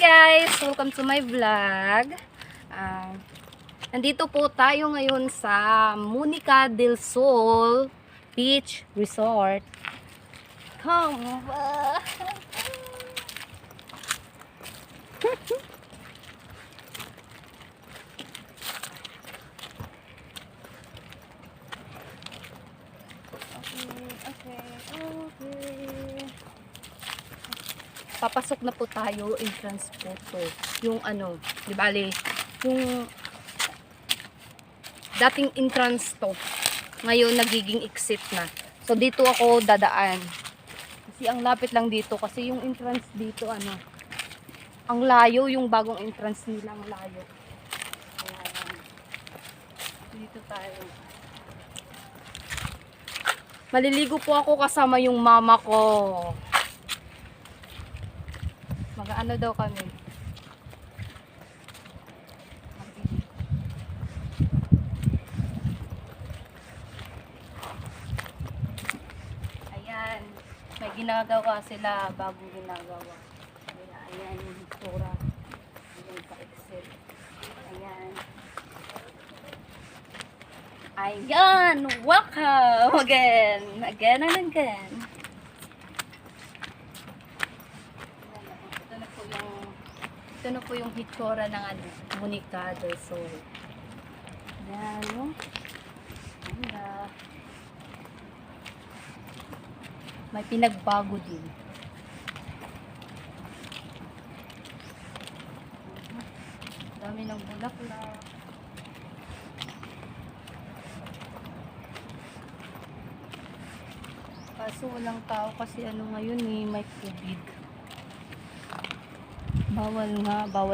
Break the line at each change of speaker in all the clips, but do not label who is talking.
guys! Welcome to my vlog. Nandito po tayo ngayon sa Monica del Sol Beach Resort. Come ba? Okay. Papasok na po tayo, entrance po to. Yung ano, di bale, yung dating entrance to. Ngayon nagiging exit na. So dito ako dadaan. Kasi ang lapit lang dito kasi yung entrance dito ano, ang layo, yung bagong entrance nila ang layo. Ayan. Dito tayo. Maliligo po ako kasama yung mama ko. Mag-ano daw kami. Ayan. May ginagawa sila, bagong ginagawa. Ayan yung itsura. Ayan sa exit. Ayan. Ayan! Welcome! Again! Again and again. Ito na po yung hitsura ng ano, Monica del Sol. Ayan, no? Ganda. May pinagbago din. Dami ng bulaklak. Kaso walang tao kasi ano ngayon eh, may COVID. Bawal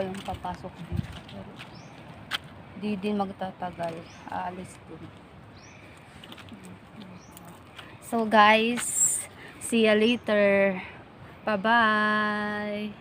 ang papasok dito. Pero di din magtatagal. Aalis din. So guys, see you later. Bye-bye.